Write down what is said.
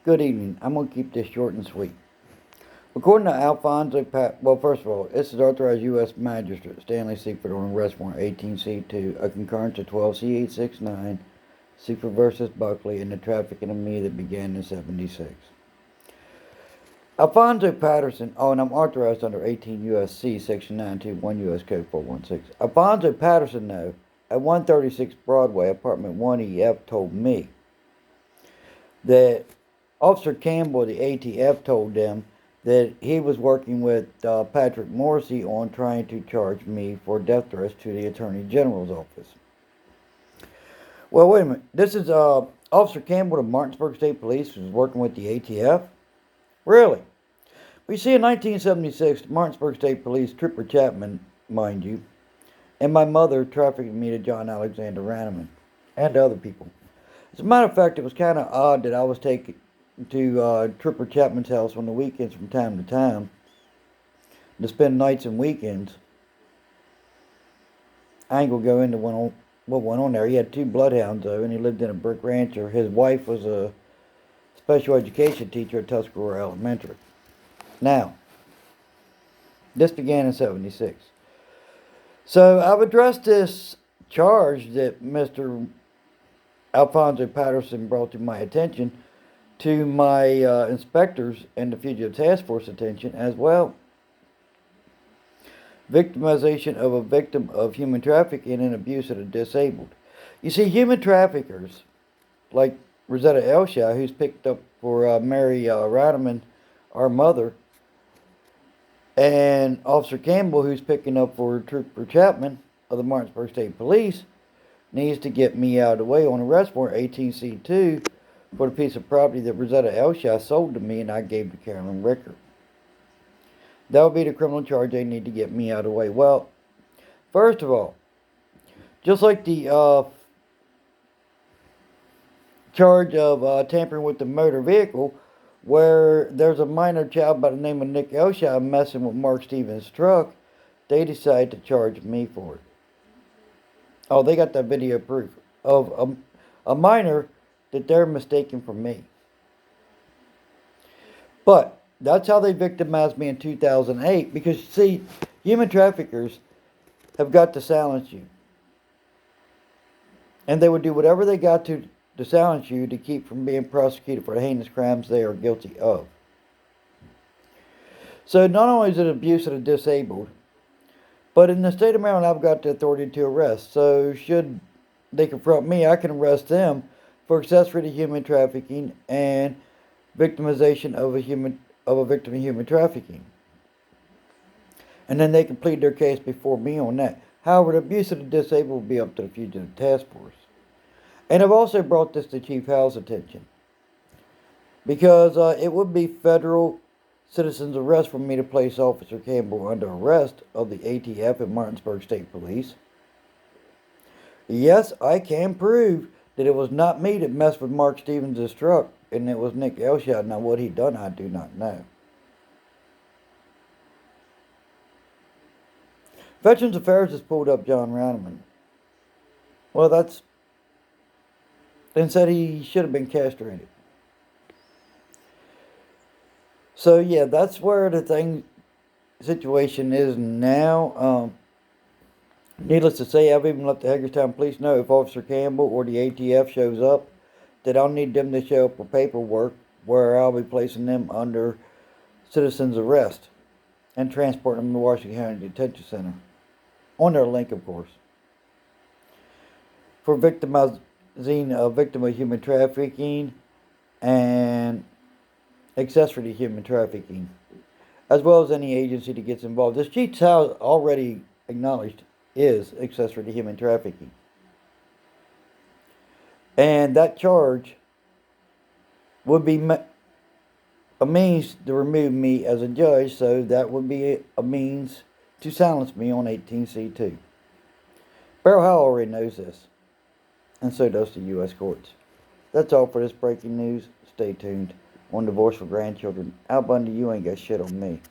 Good evening. I'm going to keep this short and sweet. According to Alfonso well, first of all, this is authorized U.S. Magistrate Stanley Seaford on arrest warrant 18C2, a concurrence of 12C869, Seaford versus Buckley, and the trafficking of me that began in 76. Alfonso Patterson, and I'm authorized under 18 U.S.C. Section 921 U.S. Code 416. Alfonso Patterson, though, at 136 Broadway, apartment 1EF, told me that Officer Cambell, the ATF, told them that he was working with Patrick Morrissey on trying to charge me for death threats to the Attorney General's office. Well, wait a minute. This is Officer Cambell of Martinsburg State Police who was working with the ATF? Really? We see in 1976, Martinsburg State Police, Trooper Chapman, mind you, and my mother trafficked me to John Alexander Ranneman and other people. As a matter of fact, it was kind of odd that I was taken to Trooper Chapman's house on the weekends from time to time to spend nights and weekends. I ain't gonna go into what went on there. He had 2 bloodhounds though, and he lived in a brick rancher. His wife was a special education teacher at Tuscarora Elementary. Now, this began in 76. So I've addressed this charge that Mr. Alfonso Patterson brought to my attention to my inspectors and the Fugitive Task Force attention as well. Victimization of a victim of human trafficking and abuse of the disabled. You see, human traffickers, like Rosetta Elshai, who's picked up for Mary Ranneman, our mother, and Officer Cambell, who's picking up for Trooper Chapman of the Martinsburg State Police, needs to get me out of the way on arrest warrant 18C2 for the piece of property that Rosetta Elshai sold to me and I gave to Carolyn Ricker. That would be the criminal charge they need to get me out of the way. Well, first of all, just like the charge of tampering with the motor vehicle, where there's a minor child by the name of Nick Elshai messing with Mark Stevens' truck, they decided to charge me for it. Oh, they got that video proof of a minor that they're mistaken for me. But that's how they victimized me in 2008, because, see, human traffickers have got to silence you. And they would do whatever they got to silence you to keep from being prosecuted for the heinous crimes they are guilty of. So not only is it abuse of the disabled, but in the state of Maryland, I've got the authority to arrest. So should they confront me, I can arrest them for accessory to human trafficking and victimization of a victim of human trafficking. And then they can plead their case before me on that. However, the abuse of the disabled will be up to the Fugitive Task Force. And I've also brought this to Chief Howe's attention, because it would be federal citizen's arrest for me to place Officer Cambell under arrest of the ATF and Martinsburg State Police. Yes, I can prove that it was not me that messed with Mark Stevens' truck, and it was Nick Elshai. Now, what he done, I do not know. Veterans Affairs has pulled up John Ranneman. Well, and said he should have been castrated. So, yeah, that's where the situation is now. Needless to say, I've even let the Hagerstown Police know if Officer Cambell or the ATF shows up, that I'll need them to show up for paperwork where I'll be placing them under citizen's arrest and transporting them to Washington County Detention Center. On their link, of course. For victimizing a victim of human trafficking and accessory to human trafficking, as well as any agency that gets involved. This Chief Howe already acknowledged is accessory to human trafficking. And that charge would be a means to remove me as a judge, so that would be a means to silence me on 18C2. Beryl Howe already knows this, and so does the U.S. courts. That's all for this breaking news. Stay tuned on Divorce for Grandchildren. Al Bundy, you ain't got shit on me.